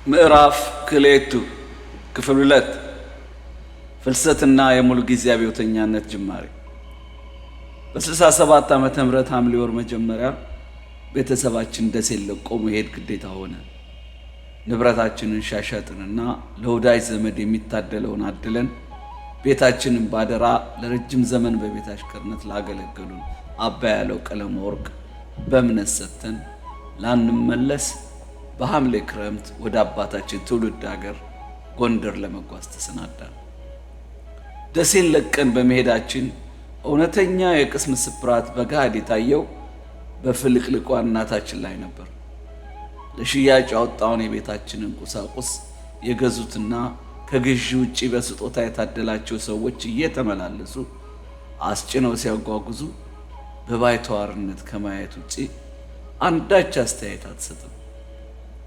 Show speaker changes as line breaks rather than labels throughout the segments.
ምዕራፍ ክሌቱ ክፍል 2 ፍልሰትና የሙሉ ጊዜ አብዮተኛነት ጅማሬ። በ67 ዓመተ ምህረት ሐምሌ ወር መጀመሪያ ቤተሰባችን ደሴን ለቆ መሄድ ግዴታ ሆነ። ንብረታችንን ሻሻጥንና ለወዳጅ ዘመድ የሚታደለውን አድለን ቤታችንን ባደራ ለረጅም ዘመን በቤት አሽከርነት ላገለገሉን አባ ያለው ቀለም ወርቅ በእምነት ሰጥተን ላንመለስ በሐምሌ ክረምት ወደ አባታችን ትውልድ ሀገር ጎንደር ለመጓዝ ተሰናዳን። ደሴን ለቀን በመሄዳችን እውነተኛ የቅስም ስብራት በገሃድ የታየው በፍልቅልቋ እናታችን ላይ ነበር። ለሽያጭ ያወጣውን የቤታችንን ቁሳቁስ የገዙትና ከግዢ ውጪ በስጦታ የታደላቸው ሰዎች እየተመላለሱ አስጭነው ሲያጓጉዙ በባይተዋርነት ከማየት ውጪ አንዳች አስተያየት አትሰጥም።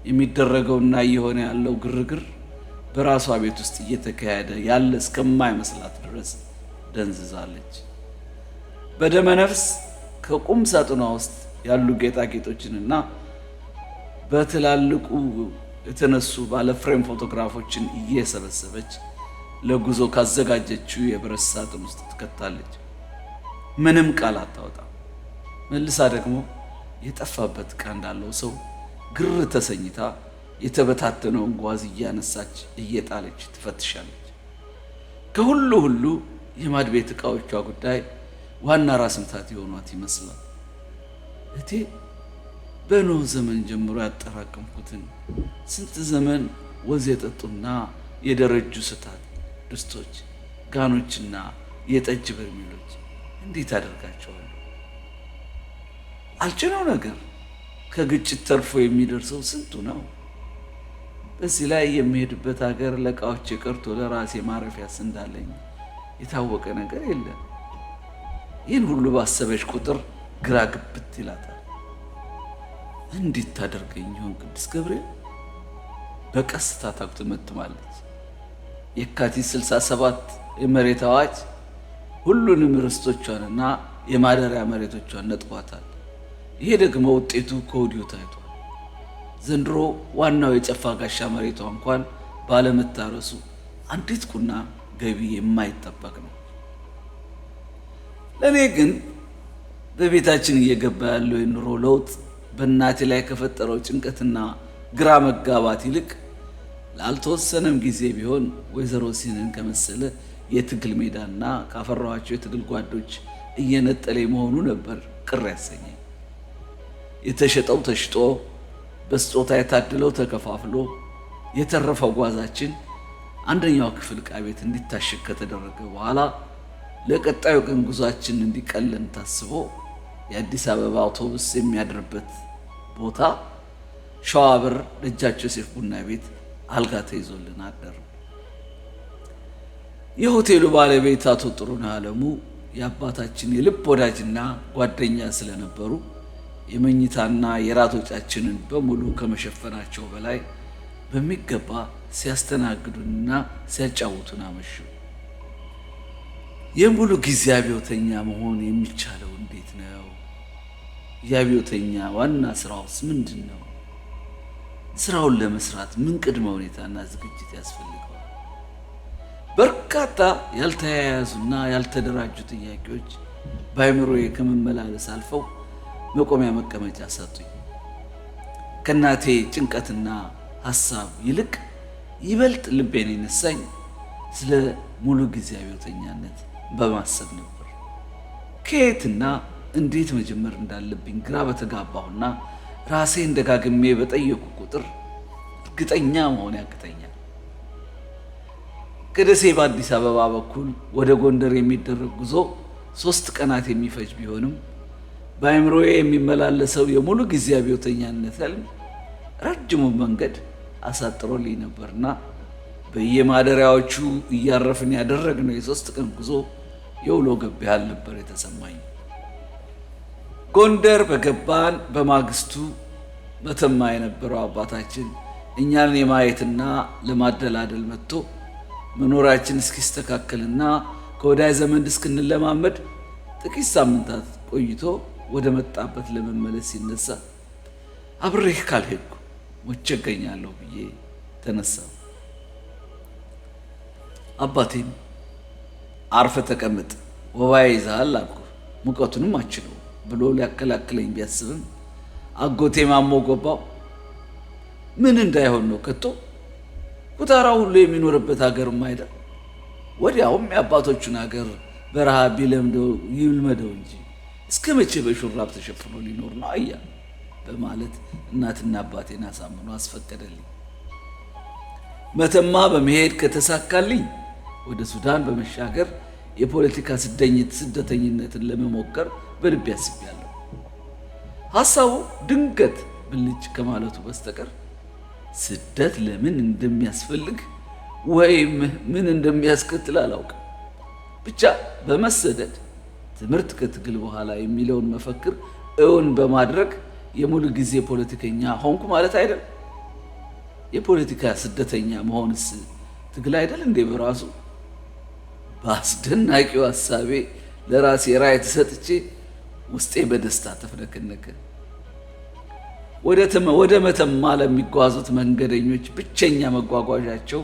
የሚደረገውና እየሆነ ያለው ግርግር በራሷ ቤት ውስጥ እየተካሄደ ያለ እስከማይመስላት ድረስ ደንዝዛለች። በደመ ነፍስ ከቁም ሳጥኗ ውስጥ ያሉ ጌጣጌጦችንና በትላልቁ የተነሱ ባለ ፍሬም ፎቶግራፎችን እየሰበሰበች ለጉዞ ካዘጋጀችው የብረት ሳጥን ውስጥ ትከታለች። ምንም ቃል አታወጣም። መልሳ ደግሞ የጠፋበት ዕቃ እንዳለው ሰው ግር ተሰኝታ የተበታተነውን ጓዝ እያነሳች እየጣለች ትፈትሻለች። ከሁሉ የማድ ቤት ዕቃዎቿ ጉዳይ ዋና ራስ ምታት የሆኗት ይመስላል። እቴ በኖህ ዘመን ጀምሮ ያጠራቀምኩትን ስንት ዘመን ወዝ የጠጡና የደረጁ ስታት ድስቶች፣ ጋኖችና የጠጅ በርሜሎች እንዴት አደርጋቸዋለሁ? አልጭነው ነገር ከግጭት ተርፎ የሚደርሰው ስንቱ ነው። በዚህ ላይ የሚሄድበት ሀገር ለዕቃዎች ቀርቶ ለራሴ ማረፊያስ እንዳለኝ የታወቀ ነገር የለም። ይህን ሁሉ ባሰበች ቁጥር ግራ ግብት ይላታል። እንዴት ታደርገኝ ይሆን ቅዱስ ገብርኤል? በቀስታ ታጉተመትማለች። የካቲት 67 የመሬት አዋጅ ሁሉንም ርስቶቿንና የማደሪያ መሬቶቿን ነጥቋታል። ይሄ ደግሞ ውጤቱ ከወዲሁ ታይቷል። ዘንድሮ ዋናው የጨፋ ጋሻ መሬቷ እንኳን ባለመታረሱ አንዲት ቁና ገቢ የማይጠበቅ ነው። ለእኔ ግን በቤታችን እየገባ ያለው የኑሮ ለውጥ በእናቴ ላይ ከፈጠረው ጭንቀትና ግራ መጋባት ይልቅ ላልተወሰነም ጊዜ ቢሆን ወይዘሮ ሲንን ከመሰለ የትግል ሜዳና ካፈራኋቸው የትግል ጓዶች እየነጠለ መሆኑ ነበር ቅር ያሰኘኝ። የተሸጠው ተሽጦ በስጦታ የታደለው ተከፋፍሎ የተረፈው ጓዛችን አንደኛው ክፍል ዕቃ ቤት እንዲታሸግ ከተደረገ በኋላ ለቀጣዩ ቀን ጉዟችን እንዲቀለን ታስቦ የአዲስ አበባ አውቶቡስ የሚያድርበት ቦታ ሸዋብር ደጃቸው ዮሴፍ ቡና ቤት አልጋ ተይዞልን አደሩ። የሆቴሉ ባለቤት አቶ ጥሩነህ አለሙ የአባታችን የልብ ወዳጅና ጓደኛ ስለነበሩ የመኝታና የራት ወጪያችንን በሙሉ ከመሸፈናቸው በላይ በሚገባ ሲያስተናግዱንና ሲያጫውቱን አመሹ። የሙሉ ጊዜ አብዮተኛ መሆን የሚቻለው እንዴት ነው? የአብዮተኛ ዋና ስራውስ ምንድን ነው? ስራውን ለመስራት ምን ቅድመ ሁኔታና ዝግጅት ያስፈልገዋል? በርካታ ያልተያያዙና ያልተደራጁ ጥያቄዎች በአእምሮዬ ከመመላለስ አልፈው መቆሚያ መቀመጫ ሰጡኝ። ከእናቴ ጭንቀትና ሐሳብ ይልቅ ይበልጥ ልቤን የነሳኝ ስለ ሙሉ ጊዜ አብዮተኛነት በማሰብ ነበር። ከየትና እንዴት መጀመር እንዳለብኝ ግራ በተጋባሁና ራሴን ደጋግሜ በጠየቁ ቁጥር እርግጠኛ መሆን ያቅተኛል። ከደሴ በአዲስ አበባ በኩል ወደ ጎንደር የሚደረግ ጉዞ 3 ቀናት የሚፈጅ ቢሆንም በአእምሮዬ የሚመላለሰው የሙሉ ጊዜ አብዮተኛነት ህልም ረጅሙን መንገድ አሳጥሮልኝ ነበርና በየማደሪያዎቹ እያረፍን ያደረግነው የ3 ቀን ጉዞ የውሎ ገብ ያህል ነበር የተሰማኝ። ጎንደር በገባን በማግስቱ መተማ የነበረው አባታችን እኛን የማየትና ለማደላደል መጥቶ መኖራችን እስኪስተካከልና ከወዳጅ ዘመድ እስክንለማመድ ጥቂት ሳምንታት ቆይቶ ወደ መጣበት ለመመለስ ሲነሳ አብሬህ ካልሄድኩ ሞቼ እገኛለሁ ብዬ ተነሳው። አባቴም አርፈ ተቀመጥ ወባ ይዛል አልኩ፣ ሙቀቱንም አችለው ብሎ ሊያከላክለኝ ቢያስብም አጎቴ ማሞ ጎባው ምን እንዳይሆን ነው ከቶ ኩታራው ሁሉ የሚኖርበት ሀገርም አይደል፣ ወዲያውም የአባቶቹን ሀገር በረሃ ቢለምደው ይልመደው እንጂ እስከ መቼ በሹራብ ተሸፍኖ ሊኖር ነው አያ በማለት እናትና አባቴን አሳምኖ አስፈቀደልኝ። መተማ በመሄድ ከተሳካልኝ ወደ ሱዳን በመሻገር የፖለቲካ ስደተኝነትን ለመሞከር በልቤ አስቤያለሁ። ሐሳቡ ድንገት ብልጭ ከማለቱ በስተቀር ስደት ለምን እንደሚያስፈልግ ወይም ምን እንደሚያስከትል አላውቅም። ብቻ በመሰደድ ትምህርት ከትግል በኋላ የሚለውን መፈክር እውን በማድረግ የሙሉ ጊዜ ፖለቲከኛ ሆንኩ ማለት አይደል? የፖለቲካ ስደተኛ መሆንስ ትግል አይደል እንዴ በራሱ? በአስደናቂው ሐሳቤ ለራሴ ራዕይ ተሰጥቼ ውስጤ በደስታ ተፍነከነከ። ወደ መተማ ለሚጓዙት መንገደኞች ብቸኛ መጓጓዣቸው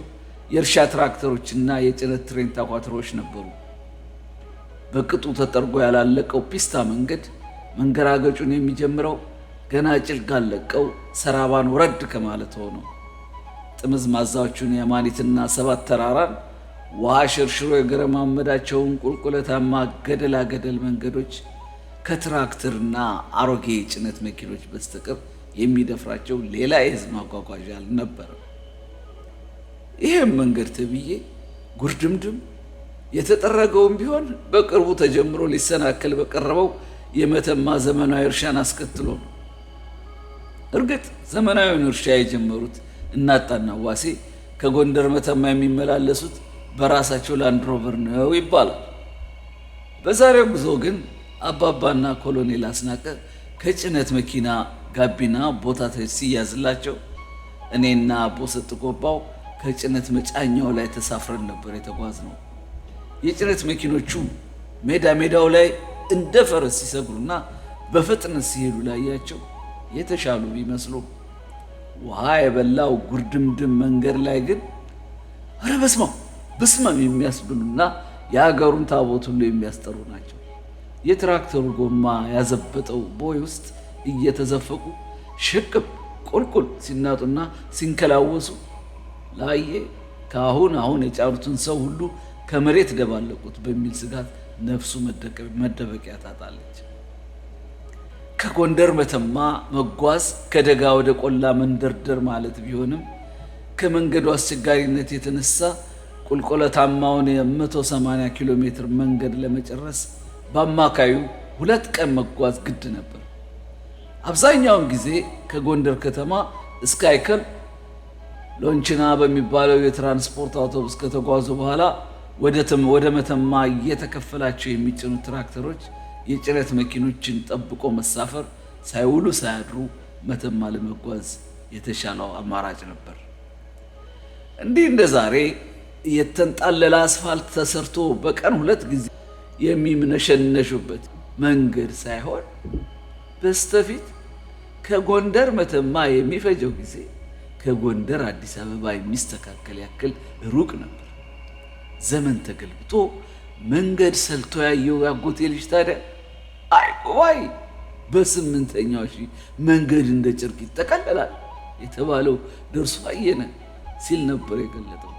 የእርሻ ትራክተሮችና የጭነት ትሬን ታኳትሮች ነበሩ። በቅጡ ተጠርጎ ያላለቀው ፒስታ መንገራገጩን የሚጀምረው ገና ጭልጋን ለቀው ሰራባን ወረድ ከማለት ሆኖ ጥምዝማዛዎቹን የማኒትና ሰባት ተራራን ውሃ ሽርሽሮ የገረማመዳቸውን ቁልቁለታማ ገደላ ገደል መንገዶች ከትራክተርና አሮጌ ጭነት መኪኖች በስተቀር የሚደፍራቸው ሌላ የህዝብ ማጓጓዣ አልነበረም። ይህም መንገድ ተብዬ ጉርድምድም የተጠረገውም ቢሆን በቅርቡ ተጀምሮ ሊሰናከል በቀረበው የመተማ ዘመናዊ እርሻን አስከትሎ ነው። እርግጥ ዘመናዊውን እርሻ የጀመሩት እናጣና ዋሴ ከጎንደር መተማ የሚመላለሱት በራሳቸው ላንድሮቨር ነው ይባላል። በዛሬው ጉዞ ግን አባባና ኮሎኔል አስናቀ ከጭነት መኪና ጋቢና ቦታ ሲያዝላቸው እኔና ቦሰጥ ጎባው ከጭነት መጫኛው ላይ ተሳፍረን ነበር የተጓዝነው። የጭነት መኪኖቹ ሜዳው ላይ እንደ ፈረስ ሲሰግሩና በፍጥነት ሲሄዱ ላያቸው የተሻሉ ቢመስሉ ውሃ የበላው ጉርድምድም መንገድ ላይ ግን ኧረ በስማም የሚያስብሉና የሀገሩን ታቦት ሁሉ የሚያስጠሩ ናቸው። የትራክተሩ ጎማ ያዘበጠው ቦይ ውስጥ እየተዘፈቁ ሽቅብ ቁልቁል ሲናጡና ሲንከላወሱ ላየ አሁን የጫኑትን ሰው ሁሉ ከመሬት ደባለቁት በሚል ስጋት ነፍሱ መደበቂያ ታጣለች። ከጎንደር መተማ መጓዝ ከደጋ ወደ ቆላ መንደርደር ማለት ቢሆንም ከመንገዱ አስቸጋሪነት የተነሳ ቁልቁለታማውን የ180 ኪሎ ሜትር መንገድ ለመጨረስ በአማካዩ 2 ቀን መጓዝ ግድ ነበር። አብዛኛውን ጊዜ ከጎንደር ከተማ እስከ አይከል ሎንችና በሚባለው የትራንስፖርት አውቶቡስ ከተጓዙ በኋላ ወደ መተማ እየተከፈላቸው የሚጭኑ ትራክተሮች የጭነት መኪኖችን ጠብቆ መሳፈር ሳይውሉ ሳያድሩ መተማ ለመጓዝ የተሻለው አማራጭ ነበር። እንዲህ እንደ ዛሬ የተንጣለለ አስፋልት ተሰርቶ በቀን 2 ጊዜ የሚምነሸነሹበት መንገድ ሳይሆን በስተፊት ከጎንደር መተማ የሚፈጀው ጊዜ ከጎንደር አዲስ አበባ የሚስተካከል ያክል ሩቅ ነበር። ዘመን ተገልብጦ መንገድ ሰልቶ ያየው ያጎቴ ልጅ ታዲያ አይ በ8ኛው ሺህ መንገድ እንደ ጨርቅ ይጠቀለላል የተባለው ደርሶ አየነ ሲል ነበር የገለጠው።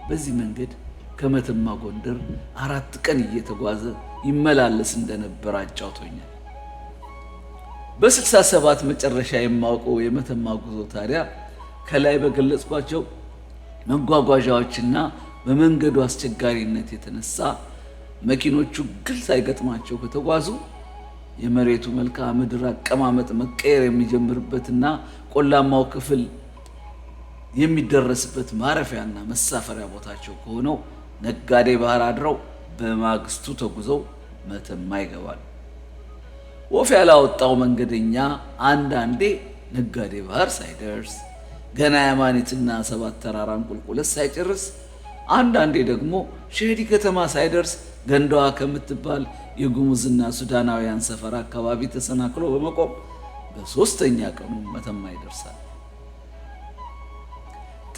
በዚህ መንገድ ከመተማ ጎንደር 4 ቀን እየተጓዘ ይመላለስ እንደነበር አጫውቶኛል። በ67 መጨረሻ የማውቀው የመተማ ጉዞ ታዲያ ከላይ በገለጽኳቸው መጓጓዣዎችና በመንገዱ አስቸጋሪነት የተነሳ መኪኖቹ ግል ሳይገጥማቸው ከተጓዙ የመሬቱ መልክዓ ምድር አቀማመጥ መቀየር የሚጀምርበትና ቆላማው ክፍል የሚደረስበት ማረፊያና መሳፈሪያ ቦታቸው ከሆነው ነጋዴ ባህር አድረው በማግስቱ ተጉዘው መተማ ይገባል። ወፍ ያላወጣው መንገደኛ አንዳንዴ ነጋዴ ባህር ሳይደርስ ገና የማኒትና 7 ተራራን ቁልቁለት ሳይጨርስ፣ አንዳንዴ ደግሞ ሸሄዲ ከተማ ሳይደርስ ገንዳዋ ከምትባል የጉሙዝና ሱዳናውያን ሰፈር አካባቢ ተሰናክሎ በመቆም በ3ኛ ቀኑ መተማ ይደርሳል።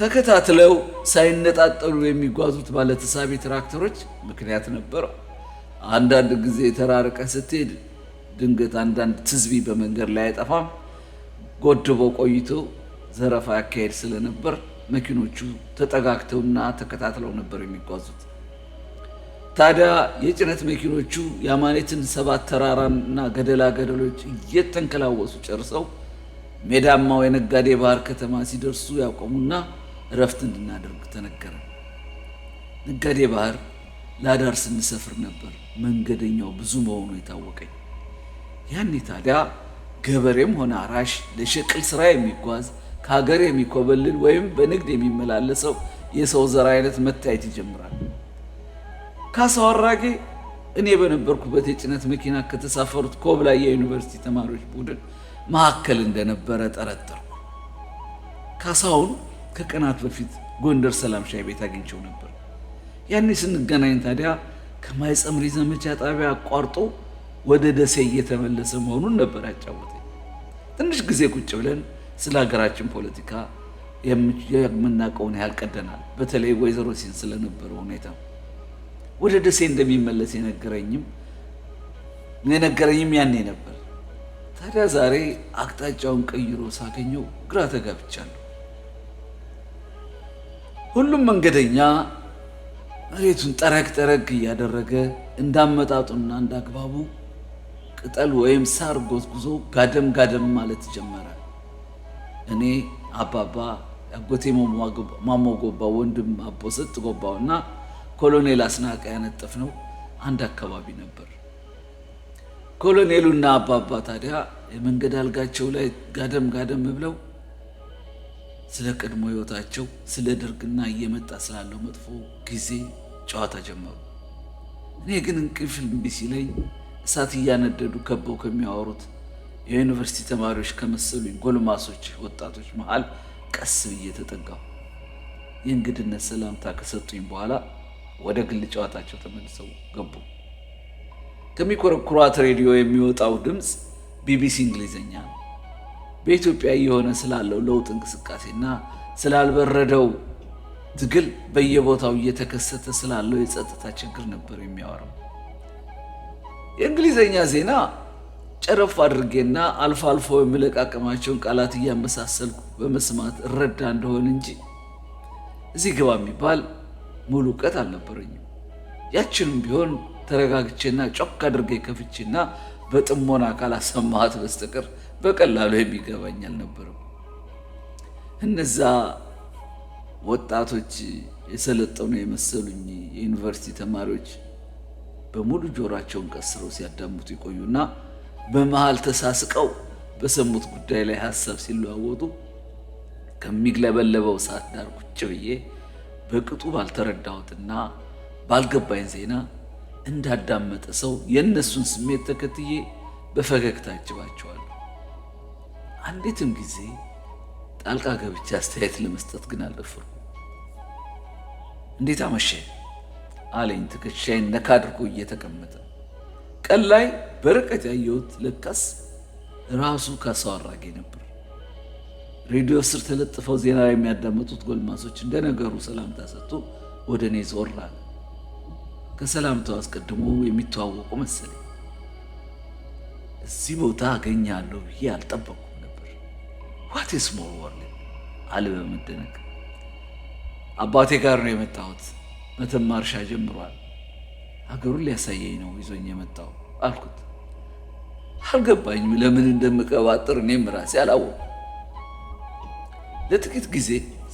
ተከታትለው ሳይነጣጠሉ የሚጓዙት ባለተሳቢ ትራክተሮች ምክንያት ነበረው። አንዳንድ ጊዜ ተራርቀ ስትሄድ ድንገት አንዳንድ ትዝቢ በመንገድ ላይ አይጠፋም። ጎድቦ ቆይቶ ዘረፋ ያካሄድ ስለነበር መኪኖቹ ተጠጋግተውና ተከታትለው ነበር የሚጓዙት። ታዲያ የጭነት መኪኖቹ የአማኔትን 7 ተራራና ገደላ ገደሎች እየተንከላወሱ ጨርሰው ሜዳማው የነጋዴ ባህር ከተማ ሲደርሱ ያቆሙና እረፍት እንድናደርግ ተነገረ። ነጋዴ ባህር ለአዳር ስንሰፍር ነበር መንገደኛው ብዙ መሆኑ የታወቀኝ። ያኔ ታዲያ ገበሬም ሆነ አራሽ ለሸቅል ስራ የሚጓዝ ከሀገር የሚኮበልል ወይም በንግድ የሚመላለሰው የሰው ዘር አይነት መታየት ይጀምራል። ካሳው አራጌ እኔ በነበርኩበት የጭነት መኪና ከተሳፈሩት ኮብላይ የዩኒቨርሲቲ ተማሪዎች ቡድን መካከል እንደነበረ ጠረጠርኩ። ካሳውን ከቀናት በፊት ጎንደር ሰላም ሻይ ቤት አግኝቼው ነበር። ያኔ ስንገናኝ ታዲያ ከማይጸምሪ ዘመቻ ጣቢያ አቋርጦ ወደ ደሴ እየተመለሰ መሆኑን ነበር ያጫወተኝ። ትንሽ ጊዜ ቁጭ ብለን ስለ ሀገራችን ፖለቲካ የምናውቀውን ያህል ቀደናል። በተለይ ወይዘሮ ሲን ስለነበረው ሁኔታ ወደ ደሴ እንደሚመለስ የነገረኝም ያኔ ነበር። ታዲያ ዛሬ አቅጣጫውን ቀይሮ ሳገኘው ግራ ተጋብቻለሁ። ሁሉም መንገደኛ መሬቱን ጠረግ እያደረገ እንዳመጣጡና እንዳግባቡ ቅጠል ወይም ሳር ጎዝጉዞ ጋደም ማለት ጀመረ። እኔ አባባ ያጎቴ ማሞ ጎባ ወንድም አቦሰጥ ጎባውና ኮሎኔል አስናቀ ያነጠፍነው አንድ አካባቢ ነበር። ኮሎኔሉና አባባ ታዲያ የመንገድ አልጋቸው ላይ ጋደም ብለው ስለ ቀድሞ ህይወታቸው፣ ስለ ደርግና እየመጣ ስላለው መጥፎ ጊዜ ጨዋታ ጀመሩ። እኔ ግን እንቅልፍ እምቢ ሲለኝ እሳት እያነደዱ ከበው ከሚያወሩት የዩኒቨርሲቲ ተማሪዎች ከመሰሉኝ ጎልማሶች ወጣቶች መሃል ቀስ ብዬ ተጠጋሁ። የእንግድነት ሰላምታ ከሰጡኝ በኋላ ወደ ግል ጨዋታቸው ተመልሰው ገቡ። ከሚኮረኩሯት ሬዲዮ የሚወጣው ድምፅ ቢቢሲ እንግሊዘኛ ነው። በኢትዮጵያ እየሆነ ስላለው ለውጥ እንቅስቃሴና ስላልበረደው ትግል በየቦታው እየተከሰተ ስላለው የጸጥታ ችግር ነበር የሚያወራው። የእንግሊዘኛ ዜና ጨረፍ አድርጌና አልፎ የምለቃቀማቸውን ቃላት እያመሳሰልኩ በመስማት እረዳ እንደሆነ እንጂ እዚህ ግባ የሚባል ሙሉ እውቀት አልነበረኝም። ያችንም ቢሆን ተረጋግቼና ጮክ አድርጌ ከፍቼና በጥሞና ካላሰማኋት በስተቀር በቀላሉ የሚገባኝ አልነበረም። እነዛ ወጣቶች የሰለጠኑ የመሰሉኝ የዩኒቨርሲቲ ተማሪዎች በሙሉ ጆሯቸውን ቀስረው ሲያዳምጡ ይቆዩና በመሃል ተሳስቀው በሰሙት ጉዳይ ላይ ሐሳብ ሲለዋወጡ ከሚግለበለበው ሰዓት ዳር ቁጭ ብዬ በቅጡ ባልተረዳሁትና ባልገባኝ ዜና እንዳዳመጠ ሰው የእነሱን ስሜት ተከትዬ በፈገግታ አጅባቸዋለሁ። አንዲትም ጊዜ ጣልቃ ገብቼ አስተያየት ለመስጠት ግን አልደፈርኩም። እንዴት አመሸ አለኝ ትከሻዬን ነካ አድርጎ እየተቀመጠ። ቀን ላይ በርቀት ያየሁት ለካስ ራሱ ካሳው አራጌ ነበር። ሬዲዮ ስር ተለጥፈው ዜና የሚያዳምጡት ጎልማሶች እንደ ነገሩ ሰላምታ ሰጥቶ ወደ እኔ ዞር አለ። ከሰላምታው አስቀድሞ የሚተዋወቁ መሰለኝ። እዚህ ቦታ አገኛለሁ ብዬ አልጠበቅኩም ነበር። ዋት ኢዝ ሞር ወርልድ አለ በመደነቅ። አባቴ ጋር ነው የመጣሁት። መተማ እርሻ ጀምሯል። ሀገሩን ሊያሳየኝ ነው ይዞኝ የመጣው አልኩት። አልገባኝም ለምን እንደምቀባጥር እኔም ራሴ አላወቅኩም። ለጥቂት ጊዜ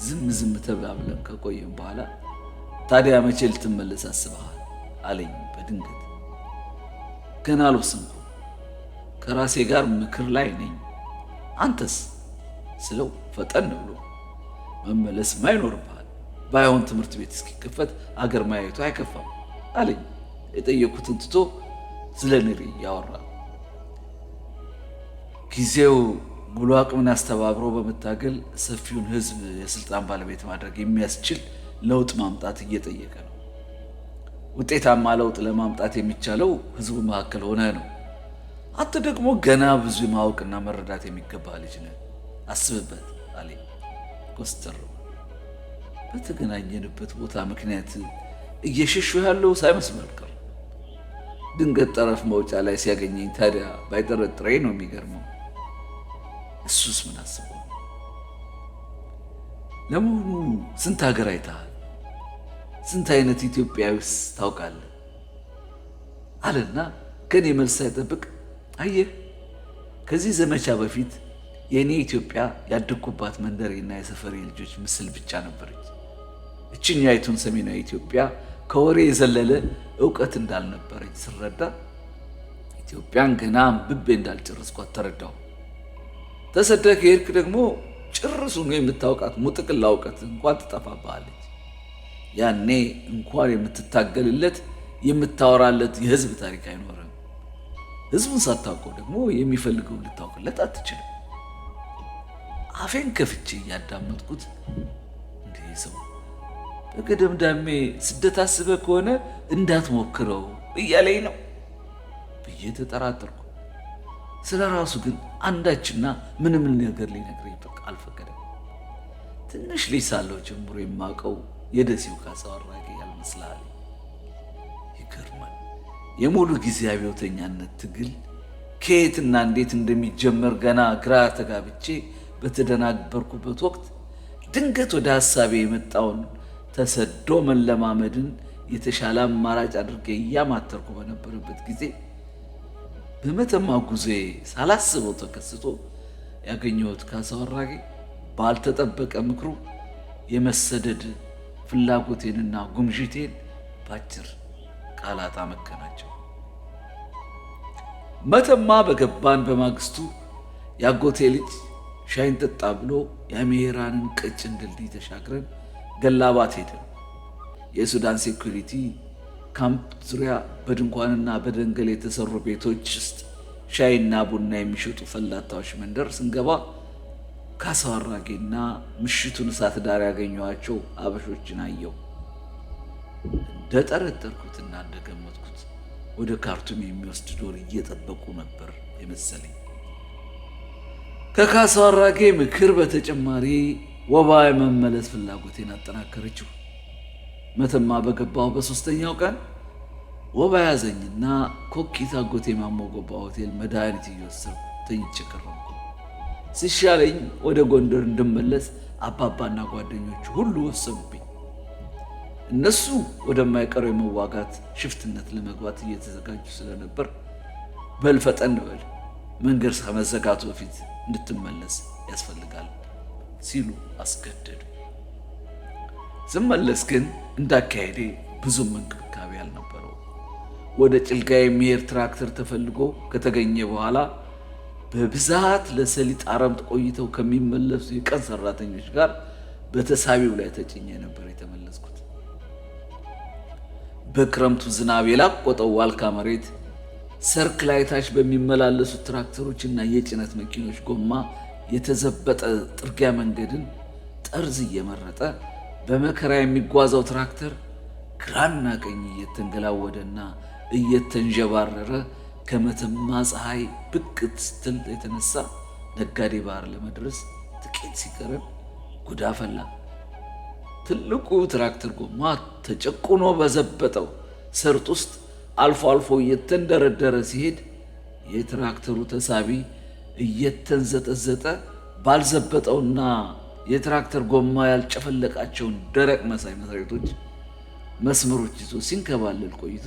ዝም ተባብለን ከቆየን በኋላ ታዲያ መቼ ልትመለስ አስበሃል አለኝ በድንገት። ገና አልወሰንኩም። ከራሴ ጋር ምክር ላይ ነኝ። አንተስ ስለው ፈጠን ብሎ መመለስ ማይኖርብሃል፣ ባይሆን ትምህርት ቤት እስኪከፈት አገር ማየቱ አይከፋም አለኝ። የጠየኩትን ትቶ ስለ ንሪ ያወራ። ጊዜው ሙሉ አቅምን አስተባብሮ በመታገል ሰፊውን ሕዝብ የስልጣን ባለቤት ማድረግ የሚያስችል ለውጥ ማምጣት እየጠየቀ ነው። ውጤታማ ለውጥ ለማምጣት የሚቻለው ሕዝቡ መካከል ሆነ ነው። አንተ ደግሞ ገና ብዙ ማወቅና መረዳት የሚገባ ልጅ ነህ። አስብበት አለኝ ኮስተር። በተገናኘንበት ቦታ ምክንያት እየሸሹ ያለው ሳይመስል አልቀረም። ድንገት ጠረፍ መውጫ ላይ ሲያገኘኝ ታዲያ ባይጠረጥረኝ ነው የሚገርመው። እሱስ ምን አስቦ? ለመሆኑ ስንት ሀገር አይተሃል? ስንት አይነት ኢትዮጵያዊስ ታውቃለህ? አለና ከኔ መልስ ሳይጠብቅ አየህ፣ ከዚህ ዘመቻ በፊት የእኔ ኢትዮጵያ ያደግኩባት መንደሬና የሰፈሬ ልጆች ምስል ብቻ ነበረች። እችኛይቱን ሰሜናዊ ኢትዮጵያ ከወሬ የዘለለ ዕውቀት እንዳልነበረኝ ስረዳ ኢትዮጵያን ገና አንብቤ እንዳልጨረስኳት ተረዳሁ። ተሰደህ ከሄድክ ደግሞ ጭርሱን የምታውቃት ሙጥቅላ እውቀት እንኳን ትጠፋብሃለች። ያኔ እንኳን የምትታገልለት የምታወራለት የህዝብ ታሪክ አይኖርም። ህዝቡን ሳታውቀው ደግሞ የሚፈልገውን ልታውቅለት አትችልም። አፌን ከፍቼ እያዳመጥኩት እንዴ ሰው በገደምዳሜ ስደት አስበህ ከሆነ እንዳትሞክረው እያለኝ ነው ብዬ ተጠራጠርኩ። ስለ ራሱ ግን አንዳችና ምንም ነገር ሊነግረኝ አልፈቀደም። ትንሽ ልጅ ሳለሁ ጀምሮ የማውቀው የደሴው ካሳው አራጌ ያልመስልሃል? ይገርማል። የሙሉ ጊዜ አብዮተኛነት ትግል ከየትና እንዴት እንደሚጀመር ገና ግራ ተጋብቼ በተደናበርኩበት ወቅት ድንገት ወደ ሐሳቤ የመጣውን ተሰዶ መለማመድን የተሻለ አማራጭ አድርጌ እያማተርኩ በነበረበት ጊዜ በመተማ ጉዞዬ ሳላስበው ተከስቶ ያገኘሁት ካሳው አራጌ ባልተጠበቀ ምክሩ የመሰደድ ፍላጎቴንና ጉምዥቴን ባጭር ቃላት አመከናቸው። መተማ በገባን በማግስቱ ያጎቴ ልጅ ሻይን ጠጣ ብሎ የአሜራንን ቀጭን ድልድይ ተሻግረን ገላባት ሄድን። የሱዳን ሴኩሪቲ ካምፕ ዙሪያ በድንኳንና በደንገል የተሰሩ ቤቶች ውስጥ ሻይና ቡና የሚሸጡ ፈላታዎች መንደር ስንገባ ካሳው አራጌና ምሽቱን እሳት ዳር ያገኘኋቸው አበሾችን አየሁ። እንደጠረጠርኩትና እንደገመትኩት ወደ ካርቱም የሚወስድ ዶር እየጠበቁ ነበር የመሰለኝ። ከካሳው አራጌ ምክር በተጨማሪ ወባ የመመለስ ፍላጎቴን አጠናከረችው። መተማ በገባሁ በሶስተኛው ቀን ወባ ያዘኝና ኮኪት አጎቴ ማሞ ጎባ ሆቴል መድኃኒት እየወሰድኩ ተኝቼ ከረምኩ። ሲሻለኝ ወደ ጎንደር እንድመለስ አባባና ጓደኞቹ ሁሉ ወሰኑብኝ። እነሱ ወደማይቀረው የመዋጋት ሽፍትነት ለመግባት እየተዘጋጁ ስለነበር በል ፈጠን በል፣ መንገድ ከመዘጋቱ በፊት እንድትመለስ ያስፈልጋል ሲሉ አስገደዱ። ስመለስ ግን እንዳካሄዴ ብዙም እንክብካቤ አልነበረው። ወደ ጭልጋ የሚሄድ ትራክተር ተፈልጎ ከተገኘ በኋላ በብዛት ለሰሊጥ አረምጥ ቆይተው ከሚመለሱ የቀን ሰራተኞች ጋር በተሳቢው ላይ ተጭኜ ነበር የተመለስኩት። በክረምቱ ዝናብ የላቆጠው ዋልካ መሬት ሰርክ ላይ ታች በሚመላለሱ ትራክተሮችና የጭነት መኪኖች ጎማ የተዘበጠ ጥርጊያ መንገድን ጠርዝ እየመረጠ በመከራ የሚጓዘው ትራክተር ግራና ቀኝ እየተንገላወደና እየተንጀባረረ ከመተማ ፀሐይ ብቅ ስትል የተነሳ ነጋዴ ባህር ለመድረስ ጥቂት ሲቀረን ጉድ ፈላ። ትልቁ ትራክተር ጎማ ተጨቁኖ በዘበጠው ሰርጥ ውስጥ አልፎ አልፎ እየተንደረደረ ሲሄድ የትራክተሩ ተሳቢ እየተንዘጠዘጠ ባልዘበጠውና የትራክተር ጎማ ያልጨፈለቃቸውን ደረቅ መሳይ መሰረቶች መስመሮች ይዞ ሲንከባለል ቆይቶ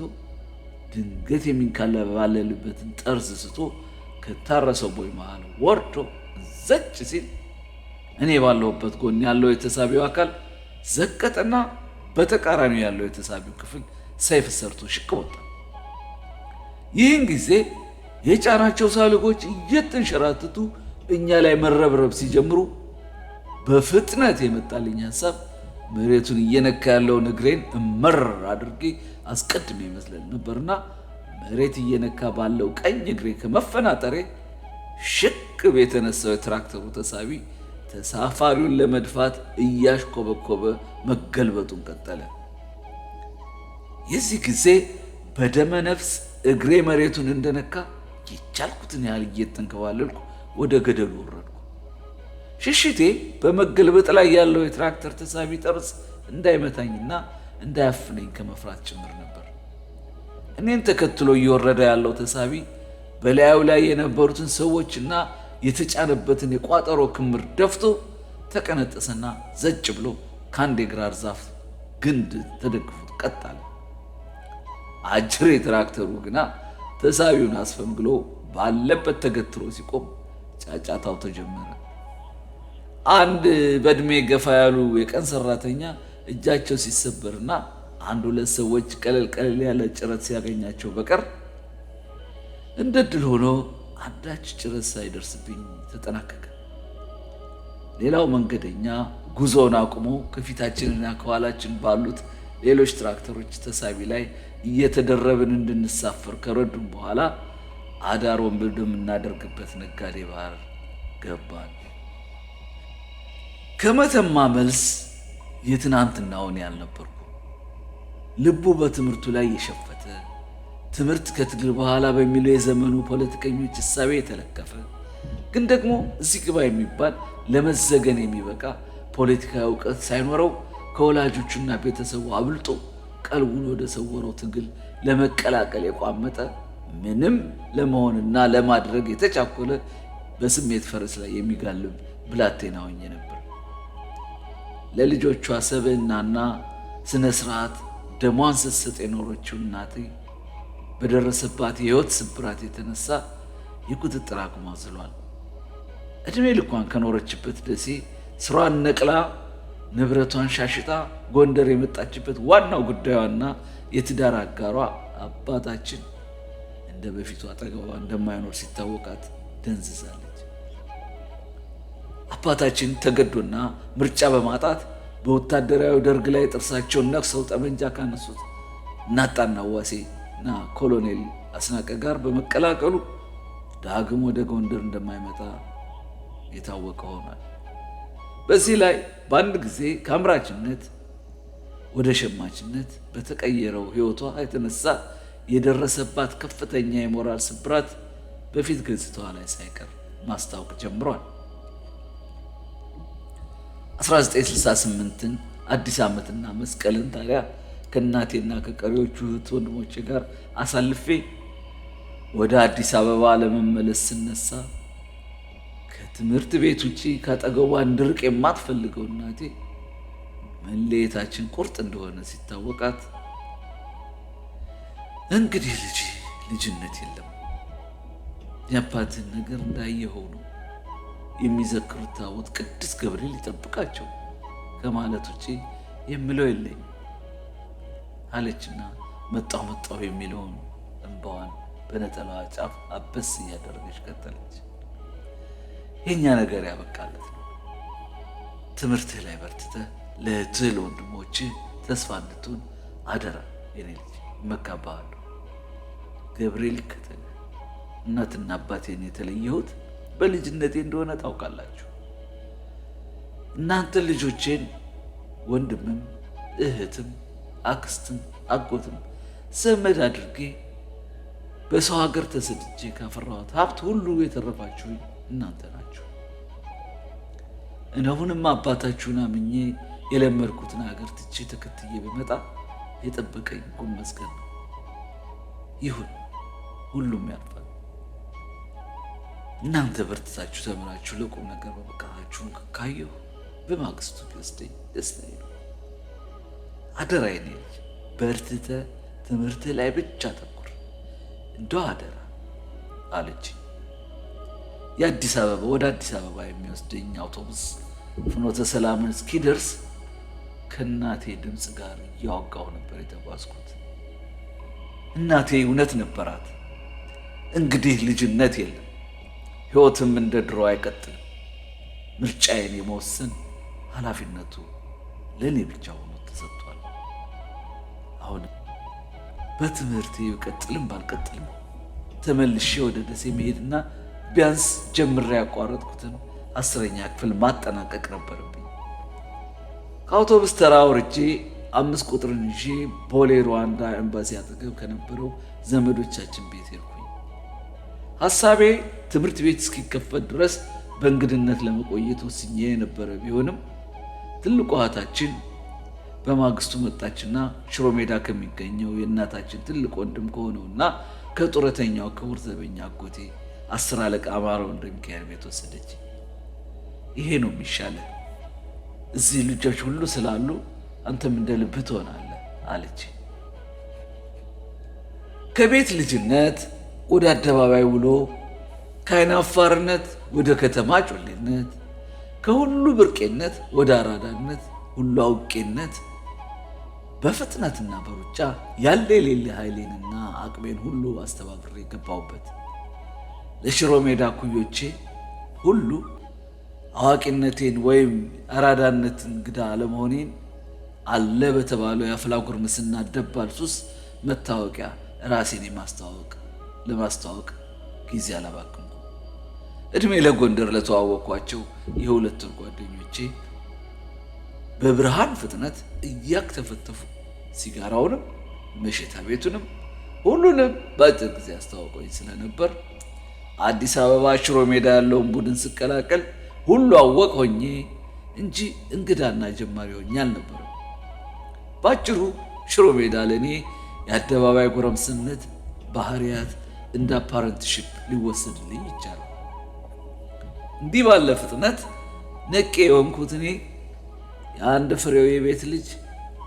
ድንገት የሚንከባለልበትን ጠርዝ ስቶ ከታረሰው ቦይ መሃል ወርዶ ዘጭ ሲል እኔ ባለሁበት ጎን ያለው የተሳቢው አካል ዘቀጠና በተቃራኒው ያለው የተሳቢው ክፍል ሰይፍ ሰርቶ ሽቅ ወጣ። ይህን ጊዜ የጫናቸው ሳልጎች እየተንሸራተቱ እኛ ላይ መረብረብ ሲጀምሩ በፍጥነት የመጣልኝ ሐሳብ መሬቱን እየነካ ያለውን እግሬን እመር አድርጌ አስቀድሜ ይመስለኝ ነበርና መሬት እየነካ ባለው ቀኝ እግሬ ከመፈናጠሬ ሽቅብ የተነሳው የትራክተሩ ተሳቢ ተሳፋሪውን ለመድፋት እያሽኮበኮበ መገልበጡን ቀጠለ። የዚህ ጊዜ በደመ ነፍስ እግሬ መሬቱን እንደነካ የቻልኩትን ያህል እየተንከባለልኩ ወደ ገደሉ ወረድኩ። ሽሽቴ በመገልበጥ ላይ ያለው የትራክተር ተሳቢ ጠርዝ እንዳይመታኝና እንዳያፍነኝ ከመፍራት ጭምር ነበር። እኔን ተከትሎ እየወረደ ያለው ተሳቢ በላዩ ላይ የነበሩትን ሰዎችና የተጫነበትን የቋጠሮ ክምር ደፍቶ ተቀነጠሰና ዘጭ ብሎ ከአንድ የግራር ዛፍ ግንድ ተደግፎት ቀጥ አለ። አጅሬ ትራክተሩ ግና ተሳቢውን አስፈንግሎ ባለበት ተገትሮ ሲቆም ጫጫታው ተጀመረ። አንድ በእድሜ ገፋ ያሉ የቀን ሰራተኛ እጃቸው ሲሰበርና አንድ ሁለት ሰዎች ቀለል ያለ ጭረት ሲያገኛቸው በቀር እንደ ድል ሆኖ አንዳች ጭረት ሳይደርስብኝ ተጠናቀቀ። ሌላው መንገደኛ ጉዞውን አቁሞ ከፊታችንና ከኋላችን ባሉት ሌሎች ትራክተሮች ተሳቢ ላይ እየተደረብን እንድንሳፈር ከረዱን በኋላ አዳር ወንበል ወደምናደርግበት ነጋዴ ባህር ገባን። ከመተማ መልስ የትናንትናውን ያልነበርኩ ልቡ በትምህርቱ ላይ የሸፈተ ትምህርት ከትግል በኋላ በሚለው የዘመኑ ፖለቲከኞች እሳቤ የተለከፈ ግን ደግሞ እዚህ ግባ የሚባል ለመዘገን የሚበቃ ፖለቲካዊ እውቀት ሳይኖረው ከወላጆቹና ቤተሰቡ አብልጦ ቀልቡን ወደ ሰወረው ትግል ለመቀላቀል የቋመጠ ምንም ለመሆንና ለማድረግ የተቻኮለ በስሜት ፈረስ ላይ የሚጋልብ ብላቴና ሆኜ ነበር። ለልጆቿ ሰብዕናና ስነ ስርዓት ደሟን ስትሰጥ የኖረችው እናቴ በደረሰባት የህይወት ስብራት የተነሳ የቁጥጥር አቅሟ ዝሏል። እድሜ ልኳን ከኖረችበት ደሴ ስሯን ነቅላ ንብረቷን ሻሽጣ ጎንደር የመጣችበት ዋናው ጉዳዩና የትዳር አጋሯ አባታችን እንደ በፊቱ አጠገቧ እንደማይኖር ሲታወቃት ደንዝዛለች። አባታችን ተገዶና ምርጫ በማጣት በወታደራዊ ደርግ ላይ ጥርሳቸውን ነክሰው ጠመንጃ ካነሱት እናጣና ዋሴና ኮሎኔል አስናቀ ጋር በመቀላቀሉ ዳግም ወደ ጎንደር እንደማይመጣ የታወቀ ሆኗል። በዚህ ላይ በአንድ ጊዜ ከአምራችነት ወደ ሸማችነት በተቀየረው ህይወቷ የተነሳ የደረሰባት ከፍተኛ የሞራል ስብራት በፊት ገጽታዋ ላይ ሳይቀር ማስታወቅ ጀምሯል። 1968ን አዲስ ዓመትና መስቀልን ታዲያ ከእናቴና ከቀሪዎቹ እህት ወንድሞቼ ጋር አሳልፌ ወደ አዲስ አበባ ለመመለስ ስነሳ ከትምህርት ቤት ውጪ ካጠገቧ እንድርቅ የማትፈልገው እናቴ መለየታችን ቁርጥ እንደሆነ ሲታወቃት እንግዲህ ልጅነት የለም፣ የአባትን ነገር እንዳየኸው ነው፣ የሚዘክሩት ታቦት ቅዱስ ገብርኤል ይጠብቃቸው ከማለት ውጪ የምለው የለኝም አለችና መጣሁ የሚለውን እንባዋን በነጠላዋ ጫፍ አበስ እያደረገች ቀጠለች። የኛ ነገር ያበቃለት ነው። ትምህርትህ ላይ በርትተህ ለእህትህ ለወንድሞችህ ተስፋ እንድትሆን አደራ የኔ ልጅ፣ እመካብሃለሁ። ገብርኤል ይከተልህ። እናትና አባቴን የተለየሁት በልጅነቴ እንደሆነ ታውቃላችሁ። እናንተ ልጆቼን ወንድምም እህትም አክስትም አጎትም ዘመድ አድርጌ በሰው ሀገር ተሰድጄ ካፈራሁት ሀብት ሁሉ የተረፋችሁ እናንተ ናችሁ። እነሆንም አባታችሁን አምኜ የለመድኩትን ሀገር ትቼ ተከትዬ በመጣ የጠበቀኝ ቁም መስገን ነው። ይሁን፣ ሁሉም ያልፋል። እናንተ በርትታችሁ ተምራችሁ ለቁም ነገር በበቃታችሁን ካየሁ በማግስቱ ቢወስደኝ ደስታዬ ነው። አደራ የኔ ልጅ፣ በርትተህ ትምህርትህ ላይ ብቻ ተኩር፣ እንደው አደራ አለችኝ። ወደ አዲስ አበባ የሚወስደኝ አውቶቡስ ፍኖተ ሰላምን እስኪደርስ ከእናቴ ድምፅ ጋር እያወጋሁ ነበር የተጓዝኩት። እናቴ እውነት ነበራት። እንግዲህ ልጅነት የለም፣ ሕይወትም እንደ ድሮ አይቀጥልም። ምርጫዬን የመወሰን ኃላፊነቱ ለእኔ ብቻ ሆኖ ተሰጥቷል። አሁንም በትምህርቴ ብቀጥልም ባልቀጥልም ተመልሼ ወደ ደሴ መሄድና ቢያንስ ጀምሬ ያቋረጥኩትን 10ኛ ክፍል ማጠናቀቅ ነበረብኝ። ከአውቶቡስ ተራ ወርጄ 5 ቁጥርን ይዤ ቦሌ ሩዋንዳ ኤምባሲ አጠገብ ከነበረው ዘመዶቻችን ቤት ሄድኩኝ። ሐሳቤ ትምህርት ቤት እስኪከፈት ድረስ በእንግድነት ለመቆየት ወስኜ የነበረ ቢሆንም ትልቁ እህታችን በማግስቱ መጣችና ሽሮ ሜዳ ከሚገኘው የእናታችን ትልቅ ወንድም ከሆነውና ከጡረተኛው ክቡር ዘበኛ አጎቴ 10 አለቃ አማረ ወልደ ሚካኤል ቤት ወሰደች። ይሄ ነው የሚሻለው፣ እዚህ ልጆች ሁሉ ስላሉ አንተም እንደ ልብህ ትሆናለህ አለች። ከቤት ልጅነት ወደ አደባባይ ውሎ፣ ከዓይን አፋርነት ወደ ከተማ ጮሌነት፣ ከሁሉ ብርቄነት ወደ አራዳነት፣ ሁሉ አውቄነት በፍጥነትና በሩጫ ያለ የሌለ ኃይሌንና አቅሜን ሁሉ አስተባብሬ ገባሁበት። ለሽሮ ሜዳ ኩዮቼ ሁሉ አዋቂነቴን ወይም አራዳነት እንግዳ አለመሆኔን አለ በተባለው የአፍላ ጉርምስና ደባል ሱስ መታወቂያ ራሴን ለማስተዋወቅ ጊዜ አላባክንኩ። እድሜ ለጎንደር ለተዋወቅኳቸው የሁለት ወር ጓደኞቼ በብርሃን ፍጥነት እያክተፈተፉ ሲጋራውንም መሸታ ቤቱንም ሁሉንም በአጭር ጊዜ አስተዋውቀኝ ስለነበር አዲስ አበባ ሽሮ ሜዳ ያለውን ቡድን ስቀላቀል ሁሉ አወቅ ሆኜ እንጂ እንግዳና ጀማሪ ሆኜ አልነበረም። ባጭሩ ሽሮ ሜዳ ለእኔ የአደባባይ ጎረምስነት ባህሪያት እንደ አፓረንትሺፕ ሊወሰድልኝ ይቻላል። እንዲህ ባለ ፍጥነት ነቄ የሆንኩት እኔ የአንድ ፍሬው የቤት ልጅ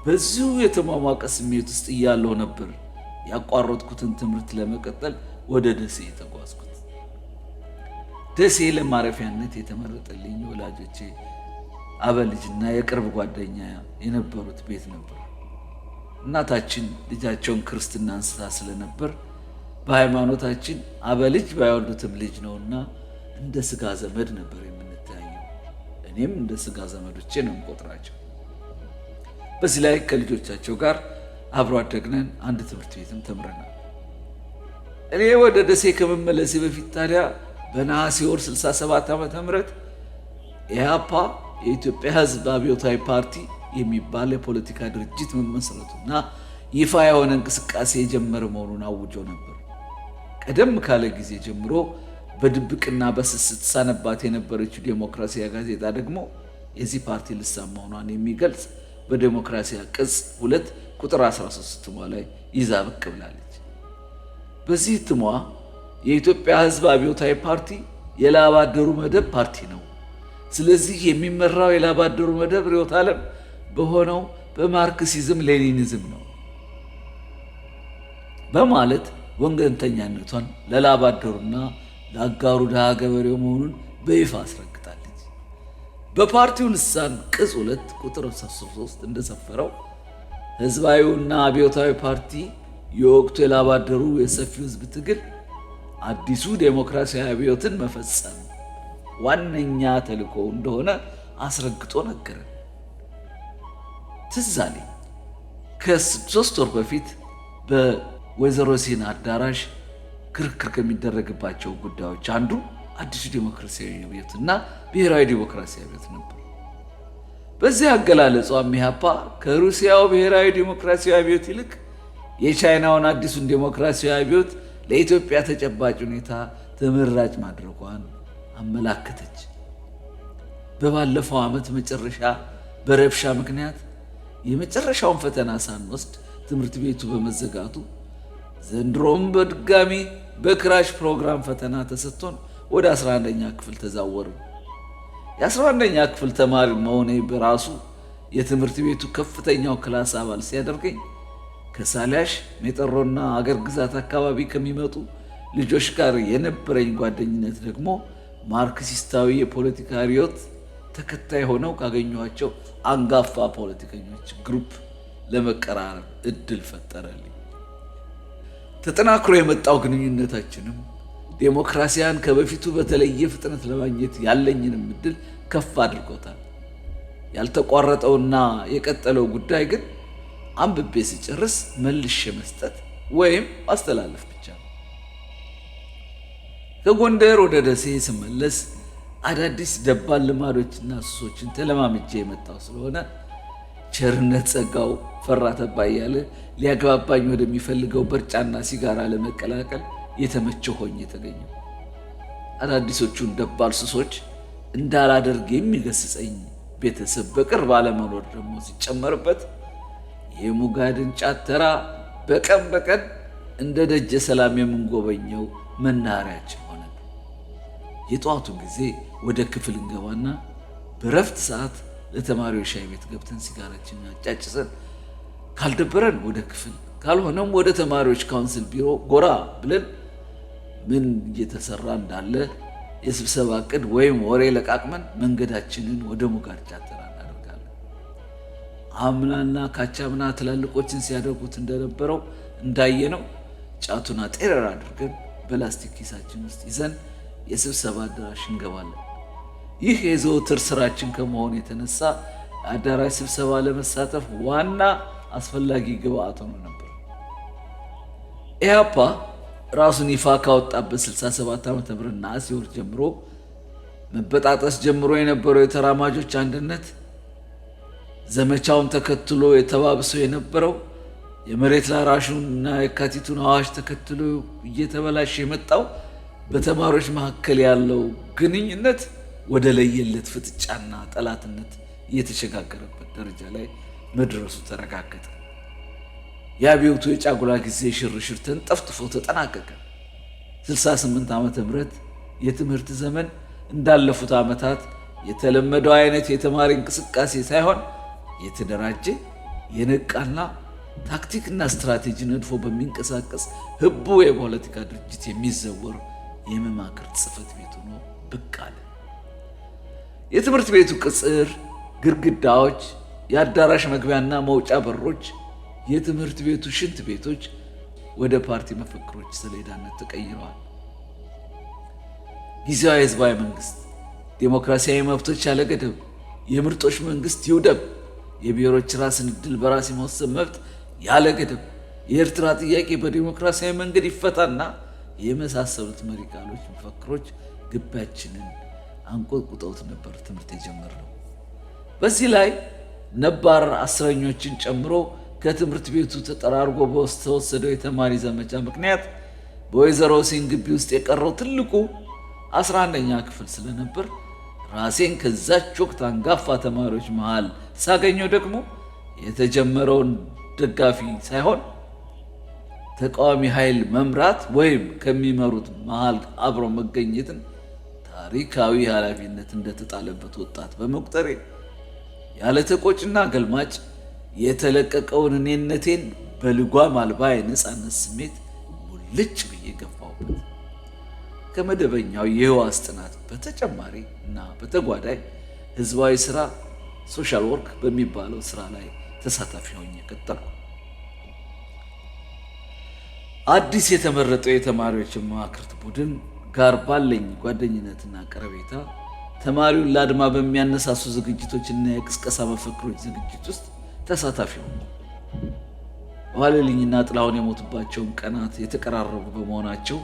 በዚሁ የተሟሟቀ ስሜት ውስጥ እያለሁ ነበር ያቋረጥኩትን ትምህርት ለመቀጠል ወደ ደሴ የተጓዝኩት። ደሴ ለማረፊያነት የተመረጠልኝ ወላጆቼ አበልጅና የቅርብ ጓደኛ የነበሩት ቤት ነበር። እናታችን ልጃቸውን ክርስትና አንስታ ስለነበር በሃይማኖታችን አበልጅ ባይወልዱትም ልጅ ነውና እንደ ስጋ ዘመድ ነበር የምንተያየው። እኔም እንደ ስጋ ዘመዶቼ ነው የምቆጥራቸው። በዚህ ላይ ከልጆቻቸው ጋር አብሮ አደግነን አንድ ትምህርት ቤትም ተምረናል። እኔ ወደ ደሴ ከመመለሴ በፊት ታዲያ በነሐሴ ወር 67 ዓመተ ምህረት ኢህአፓ የኢትዮጵያ ሕዝብ አብዮታዊ ፓርቲ የሚባል የፖለቲካ ድርጅት መመስረቱና ይፋ የሆነ እንቅስቃሴ የጀመረ መሆኑን አውጆ ነበር። ቀደም ካለ ጊዜ ጀምሮ በድብቅና በስስት ሳነባት የነበረችው ዴሞክራሲያ ጋዜጣ ደግሞ የዚህ ፓርቲ ልሳን መሆኗን የሚገልጽ በዴሞክራሲያ ቅጽ 2 ቁጥር 13 እትሟ ላይ ይዛ ብቅ ብላለች። በዚህ እትሟ የኢትዮጵያ ሕዝብ አብዮታዊ ፓርቲ የላብ አደሩ መደብ ፓርቲ ነው፣ ስለዚህ የሚመራው የላብ አደሩ መደብ ርዕዮተ ዓለም በሆነው በማርክሲዝም ሌኒኒዝም ነው በማለት ወንገንተኛነቷን ለላብ አደሩና ለአጋሩ ድሃ ገበሬው መሆኑን በይፋ አስረግጣለች። በፓርቲው ልሳን ቅጽ 2 ቁጥር 13 እንደሰፈረው ሕዝባዊውና አብዮታዊ ፓርቲ የወቅቱ የላብ አደሩ የሰፊው ሕዝብ ትግል አዲሱ ዴሞክራሲያዊ አብዮትን መፈጸም ዋነኛ ተልዕኮ እንደሆነ አስረግጦ ነገረን። ትዝ አለኝ ከ3 ወር በፊት በወይዘሮ ሲና አዳራሽ ክርክር ከሚደረግባቸው ጉዳዮች አንዱ አዲሱ ዴሞክራሲያዊ አብዮትና ብሔራዊ ዴሞክራሲያዊ አብዮት ነበር። በዚህ አገላለጿ ኢህአፓ ከሩሲያው ብሔራዊ ዴሞክራሲያዊ አብዮት ይልቅ የቻይናውን አዲሱን ዴሞክራሲያዊ አብዮት ለኢትዮጵያ ተጨባጭ ሁኔታ ተመራጭ ማድረጓን አመላከተች። በባለፈው ዓመት መጨረሻ በረብሻ ምክንያት የመጨረሻውን ፈተና ሳንወስድ ትምህርት ቤቱ በመዘጋቱ ዘንድሮም በድጋሚ በክራሽ ፕሮግራም ፈተና ተሰጥቶን ወደ 11ኛ ክፍል ተዛወርን። የ11ኛ ክፍል ተማሪ መሆኔ በራሱ የትምህርት ቤቱ ከፍተኛው ክላስ አባል ሲያደርገኝ ከሳሊያሽ ሜጠሮና አገር ግዛት አካባቢ ከሚመጡ ልጆች ጋር የነበረኝ ጓደኝነት ደግሞ ማርክሲስታዊ የፖለቲካ ርዕዮት ተከታይ ሆነው ካገኘኋቸው አንጋፋ ፖለቲከኞች ግሩፕ ለመቀራረብ እድል ፈጠረልኝ። ተጠናክሮ የመጣው ግንኙነታችንም ዴሞክራሲያን ከበፊቱ በተለየ ፍጥነት ለማግኘት ያለኝንም እድል ከፍ አድርጎታል። ያልተቋረጠውና የቀጠለው ጉዳይ ግን አንብቤ ሲጨርስ መልሼ መስጠት ወይም ማስተላለፍ ብቻ ነው። ከጎንደር ወደ ደሴ ስመለስ አዳዲስ ደባል ልማዶችና ሱሶችን ተለማምጄ የመጣው ስለሆነ ቸርነት ጸጋው ፈራ ተባ እያለ ሊያግባባኝ ወደሚፈልገው በርጫና ሲጋራ ለመቀላቀል የተመቸው ሆኜ ተገኘው። አዳዲሶቹን ደባል ሱሶች እንዳላደርግ የሚገስጸኝ ቤተሰብ በቅርብ አለመኖር ደግሞ ሲጨመርበት የሙጋድን ጫት ተራ በቀን በቀን እንደ ደጀ ሰላም የምንጎበኘው መናኸሪያችን ሆነ። የጠዋቱን ጊዜ ወደ ክፍል እንገባና በረፍት ሰዓት ለተማሪዎች ሻይ ቤት ገብተን ሲጋራችንን አጫጭሰን ካልደበረን ወደ ክፍል ካልሆነም ወደ ተማሪዎች ካውንስል ቢሮ ጎራ ብለን ምን እየተሰራ እንዳለ የስብሰባ ዕቅድ ወይም ወሬ ለቃቅመን መንገዳችንን ወደ ሙጋድ ጫት ተራ እናደርጋለን። አምናና ካቻምና ትላልቆችን ሲያደርጉት እንደነበረው እንዳየነው ጫቱን ጤረር አድርገን በላስቲክ ኪሳችን ውስጥ ይዘን የስብሰባ አዳራሽ እንገባለን። ይህ የዘወትር ስራችን ከመሆኑ የተነሳ አዳራሽ ስብሰባ ለመሳተፍ ዋና አስፈላጊ ግብአት ሆኖ ነበር። ኢህአፓ ራሱን ይፋ ካወጣበት 67 ዓመተ ምህረት ነሐሴ ወር ጀምሮ መበጣጠስ ጀምሮ የነበረው የተራማጆች አንድነት ዘመቻውን ተከትሎ የተባብሰው የነበረው የመሬት ላራሹና የካቲቱን አዋጅ ተከትሎ እየተበላሸ የመጣው በተማሪዎች መካከል ያለው ግንኙነት ወደ ለየለት ፍጥጫና ጠላትነት እየተሸጋገረበት ደረጃ ላይ መድረሱ ተረጋገጠ። የአብዮቱ የጫጉላ ጊዜ ሽርሽር ተንጠፍጥፎ ተጠናቀቀ። 68 ዓመተ ምህረት የትምህርት ዘመን እንዳለፉት ዓመታት የተለመደው አይነት የተማሪ እንቅስቃሴ ሳይሆን የተደራጀ የነቃና ታክቲክና ስትራቴጂ ነድፎ በሚንቀሳቀስ ህቡ የፖለቲካ ድርጅት የሚዘወር የመማክርት ጽሕፈት ቤት ሆኖ ብቅ አለ። የትምህርት ቤቱ ቅጽር ግድግዳዎች፣ የአዳራሽ መግቢያና መውጫ በሮች፣ የትምህርት ቤቱ ሽንት ቤቶች ወደ ፓርቲ መፈክሮች ሰሌዳነት ተቀይረዋል። ጊዜያዊ ህዝባዊ መንግስት፣ ዴሞክራሲያዊ መብቶች ያለ ገደብ፣ የምርጦች መንግስት ይውደም፣ የብሔሮች ራስን ዕድል በራስ የመወሰን መብት ያለ ገደብ፣ የኤርትራ ጥያቄ በዲሞክራሲያዊ መንገድ ይፈታና የመሳሰሉት መሪ ቃሎች መፈክሮች ግቢያችንን አንቆጥቁጠውት ነበር ትምህርት የጀመረው። በዚህ ላይ ነባር አስረኞችን ጨምሮ ከትምህርት ቤቱ ተጠራርጎ በተወሰደው የተማሪ ዘመቻ ምክንያት በወይዘሮ ሁሴን ግቢ ውስጥ የቀረው ትልቁ 11ኛ ክፍል ስለነበር ራሴን ከዛች ወቅት አንጋፋ ተማሪዎች መሃል ሳገኘው ደግሞ የተጀመረውን ደጋፊ ሳይሆን ተቃዋሚ ኃይል መምራት ወይም ከሚመሩት መሃል አብሮ መገኘትን ታሪካዊ ኃላፊነት እንደተጣለበት ወጣት በመቁጠሬ ያለ ተቆጭና ገልማጭ የተለቀቀውን እኔነቴን በልጓም አልባ የነፃነት ስሜት ሙልጭ ብዬ ገፋሁበት። ከመደበኛው የህዋስ ጥናት በተጨማሪ እና በተጓዳኝ ህዝባዊ ስራ ሶሻል ወርክ በሚባለው ስራ ላይ ተሳታፊ ሆኜ ቀጠልኩ። አዲስ የተመረጠው የተማሪዎች መማክርት ቡድን ጋር ባለኝ ጓደኝነትና ቀረቤታ ተማሪውን ለአድማ በሚያነሳሱ ዝግጅቶችና የቅስቀሳ መፈክሮች ዝግጅት ውስጥ ተሳታፊ ሆንኩ። ዋለልኝና ጥላሁን የሞቱባቸውን ቀናት የተቀራረቡ በመሆናቸው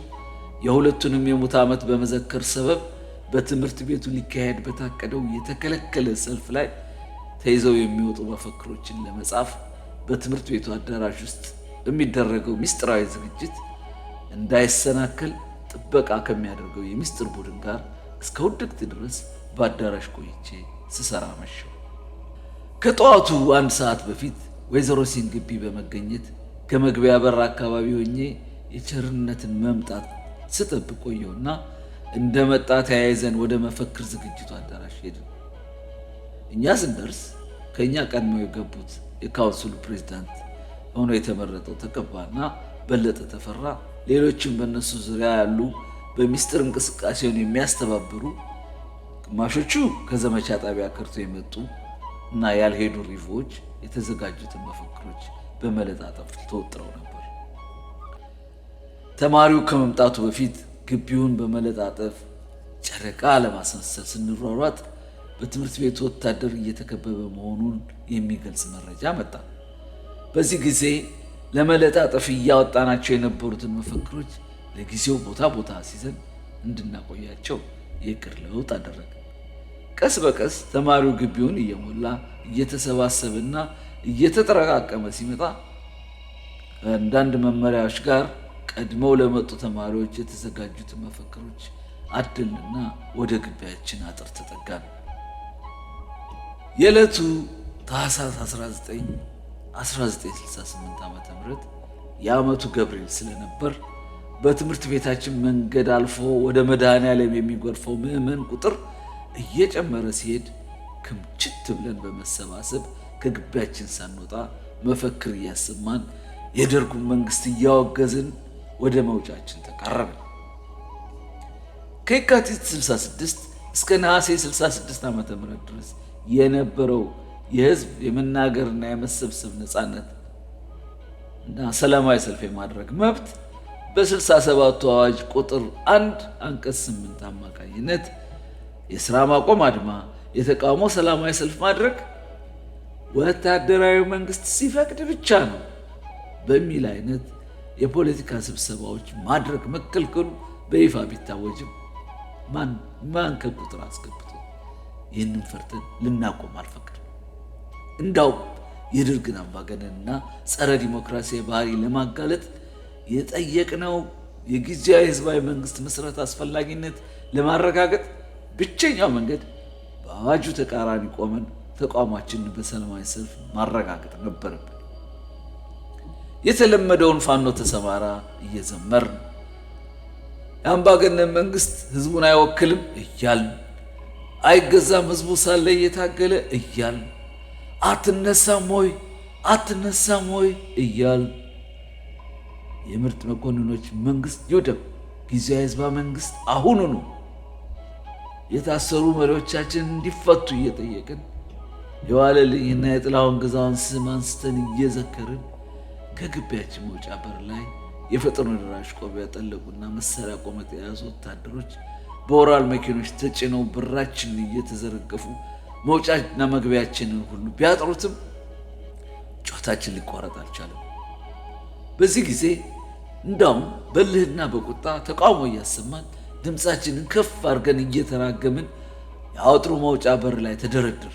የሁለቱንም የሙት ዓመት በመዘከር ሰበብ በትምህርት ቤቱ ሊካሄድ በታቀደው የተከለከለ ሰልፍ ላይ ተይዘው የሚወጡ መፈክሮችን ለመጻፍ በትምህርት ቤቱ አዳራሽ ውስጥ በሚደረገው ሚስጥራዊ ዝግጅት እንዳይሰናከል ጥበቃ ከሚያደርገው የሚስጥር ቡድን ጋር እስከ ውድቅት ድረስ በአዳራሽ ቆይቼ ስሰራ መሸሁ። ከጠዋቱ 1 ሰዓት በፊት ወይዘሮ ሁሴን ግቢ በመገኘት ከመግቢያ በር አካባቢ ሆኜ የቸርነትን መምጣት ስጠብቅ ቆየሁና እንደመጣ ተያይዘን ወደ መፈክር ዝግጅቱ አዳራሽ ሄድን። እኛ ስንደርስ ከኛ ቀድመው የገቡት የካውንስሉ ፕሬዝዳንት ሆኖ የተመረጠው ተቀባና በለጠ ተፈራ፣ ሌሎችም በእነሱ ዙሪያ ያሉ በሚስጥር እንቅስቃሴውን የሚያስተባብሩ ግማሾቹ ከዘመቻ ጣቢያ ከርቶ የመጡ እና ያልሄዱ ሪቮች የተዘጋጁትን መፈክሮች በመለጣጠፍ ተወጥረው ነበር። ተማሪው ከመምጣቱ በፊት ግቢውን በመለጣጠፍ ጨረቃ ለማስመሰል ስንሯሯጥ በትምህርት ቤቱ ወታደር እየተከበበ መሆኑን የሚገልጽ መረጃ መጣ። በዚህ ጊዜ ለመለጣጠፍ እያወጣናቸው የነበሩትን መፈክሮች ለጊዜው ቦታ ሲዘን እንድናቆያቸው የእቅድ ለውጥ አደረገ። ቀስ በቀስ ተማሪው ግቢውን እየሞላ እየተሰባሰበና እየተጠረቃቀመ ሲመጣ ከአንዳንድ መመሪያዎች ጋር ቀድመው ለመጡ ተማሪዎች የተዘጋጁትን መፈክሮች አደልንና ወደ ግቢያችን አጥር ተጠጋን። የዕለቱ ታኅሳስ 1968 ዓ.ም የዓመቱ ገብርኤል ስለነበር በትምህርት ቤታችን መንገድ አልፎ ወደ መድኃኔዓለም የሚጎርፈው ምዕመን ቁጥር እየጨመረ ሲሄድ ክምችት ብለን በመሰባሰብ ከግቢያችን ሳንወጣ መፈክር እያሰማን የደርጉን መንግስት እያወገዝን ወደ መውጫችን ተቃረብን። ከየካቲት 66 እስከ ነሐሴ 66 ዓ.ም ድረስ የነበረው የህዝብ የመናገርና የመሰብሰብ ነፃነት እና ሰላማዊ ሰልፍ የማድረግ መብት በ67ቱ አዋጅ ቁጥር 1 አንቀጽ 8 አማካኝነት የሥራ ማቆም አድማ፣ የተቃውሞ ሰላማዊ ሰልፍ ማድረግ ወታደራዊ መንግስት ሲፈቅድ ብቻ ነው በሚል አይነት የፖለቲካ ስብሰባዎች ማድረግ መከልከሉ በይፋ ቢታወጅም ማን ከቁጥር አስገብቶ ይህንን ፈርተን ልናቆም አልፈቀድም። እንዳው የደርግን አምባገነንና ጸረ ዲሞክራሲያዊ ባህሪ ለማጋለጥ የጠየቅነው የጊዜያዊ ህዝባዊ መንግስት መስረት አስፈላጊነት ለማረጋገጥ ብቸኛው መንገድ በአዋጁ ተቃራኒ ቆመን ተቋማችንን በሰላማዊ ሰልፍ ማረጋገጥ ነበረብን። የተለመደውን ፋኖ ተሰማራ እየዘመርን የአምባገነን መንግስት ህዝቡን አይወክልም እያልን አይገዛም ህዝቡ ሳለ እየታገለ እያልን አትነሳም ወይ እያልን የምርጥ መኮንኖች መንግስት ይውደም፣ ጊዜያዊ ህዝባዊ መንግስት አሁኑኑ የታሰሩ መሪዎቻችን እንዲፈቱ እየጠየቅን የዋለልኝና የጥላሁን ግዛውን ስም አንስተን እየዘከርን ከግቢያችን መውጫ በር ላይ የፈጥኖ ደራሽ ቆብ ያጠለቁና መሳሪያ ቆመጥ የያዙ ወታደሮች በወራል መኪኖች ተጭነው በራችንን እየተዘረገፉ መውጫና መግቢያችንን ሁሉ ቢያጥሩትም ጩኸታችን ሊቋረጥ አልቻለም። በዚህ ጊዜ እንዳውም በልህና በቁጣ ተቃውሞ እያሰማን ድምፃችንን ከፍ አድርገን እየተራገምን የአጥሩ መውጫ በር ላይ ተደረደር።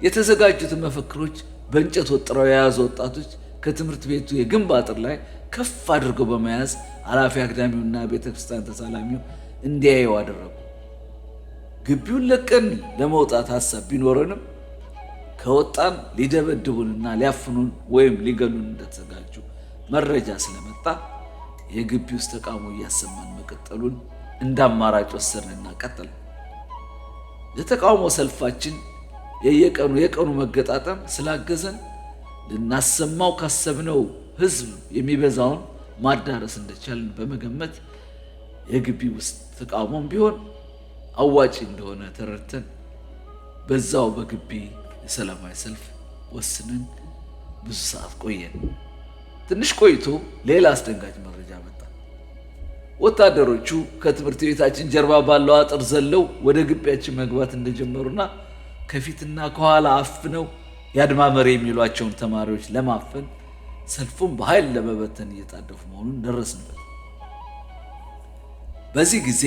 የተዘጋጁትን መፈክሮች በእንጨት ወጥረው የያዙ ወጣቶች ከትምህርት ቤቱ የግንብ አጥር ላይ ከፍ አድርገው በመያዝ ኃላፊ አግዳሚውና ቤተክርስቲያን ተሳላሚው እንዲያየው አደረጉ። ግቢውን ለቀን ለመውጣት ሐሳብ ቢኖረንም ከወጣን ሊደበድቡንና ሊያፍኑን ወይም ሊገሉን እንደተዘጋጁ መረጃ ስለመጣ የግቢ ውስጥ ተቃውሞ እያሰማን መቀጠሉን እንዳማራጭ ወሰንና ቀጠል። ለተቃውሞ ሰልፋችን የቀኑ መገጣጠም ስላገዘን ልናሰማው ካሰብነው ህዝብ የሚበዛውን ማዳረስ እንደቻልን በመገመት የግቢ ውስጥ ተቃውሞም ቢሆን አዋጪ እንደሆነ ተረድተን በዛው በግቢ የሰላማዊ ሰልፍ ወስነን ብዙ ሰዓት ቆየን። ትንሽ ቆይቶ ሌላ አስደንጋጭ መረጃ መጣ። ወታደሮቹ ከትምህርት ቤታችን ጀርባ ባለው አጥር ዘለው ወደ ግቢያችን መግባት እንደጀመሩና ከፊትና ከኋላ አፍነው የአድማ መሪ የሚሏቸውን ተማሪዎች ለማፈን ሰልፉን በኃይል ለመበተን እየጣደፉ መሆኑን ደረስንበት። በዚህ ጊዜ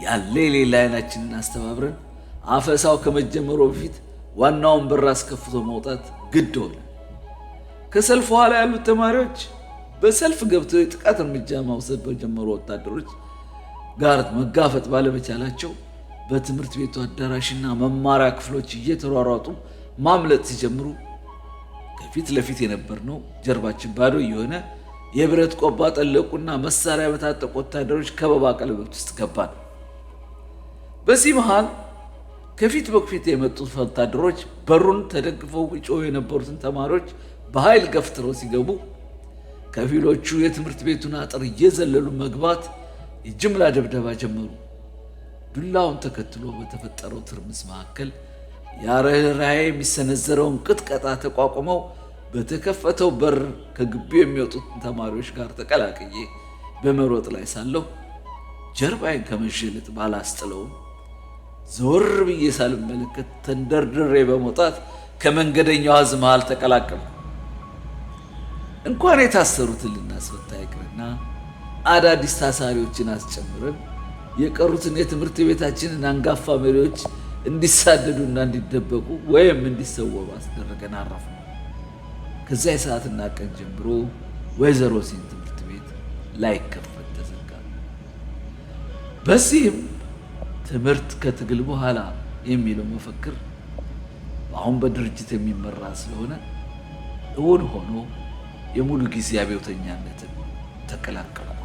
ያለ የሌላ አይናችንን አስተባብረን አፈሳው ከመጀመሩ በፊት ዋናውን በር አስከፍቶ መውጣት ግድ ሆነ። ከሰልፍ ኋላ ያሉት ተማሪዎች በሰልፍ ገብተው የጥቃት እርምጃ መውሰድ በጀመሩ ወታደሮች ጋር መጋፈጥ ባለመቻላቸው በትምህርት ቤቱ አዳራሽና መማሪያ ክፍሎች እየተሯሯጡ ማምለጥ ሲጀምሩ ከፊት ለፊት የነበርነው ጀርባችን ባዶ የሆነ የብረት ቆባ ጠለቁና መሳሪያ በታጠቁ ወታደሮች ከበባ ቀለበት ውስጥ ገባን። በዚህ መሃል ከፊት በፊት የመጡት ወታደሮች በሩን ተደግፈው ይጮሁ የነበሩትን ተማሪዎች በኃይል ገፍትረው ሲገቡ ከፊሎቹ የትምህርት ቤቱን አጥር እየዘለሉ መግባት የጅምላ ድብደባ ጀመሩ። ዱላውን ተከትሎ በተፈጠረው ትርምስ መካከል ያረህራሄ የሚሰነዘረውን ቅጥቀጣ ተቋቁመው በተከፈተው በር ከግቢው የሚወጡት ተማሪዎች ጋር ተቀላቅዬ በመሮጥ ላይ ሳለሁ ጀርባዬን ከመሸለጥ ባላስጥለውም ዞር ብዬ ሳልመለከት ተንደርድሬ በመውጣት ከመንገደኛው ሕዝብ መሃል ተቀላቀልኩ። እንኳን የታሰሩትን ልናስፈታ ይቅርና አዳዲስ ታሳሪዎችን አስጨምረን የቀሩትን የትምህርት ቤታችንን አንጋፋ መሪዎች እንዲሳደዱና እንዲደበቁ ወይም እንዲሰወሩ አስደረገን አረፍ ነው። ከዚያ የሰዓትና ቀን ጀምሮ ወይዘሮ ሲን ትምህርት ቤት ላይከፈት ተዘጋ። በዚህም ትምህርት ከትግል በኋላ የሚለው መፈክር አሁን በድርጅት የሚመራ ስለሆነ እውን ሆኖ የሙሉ ጊዜ አብዮተኛነትን ተቀላቀሉ።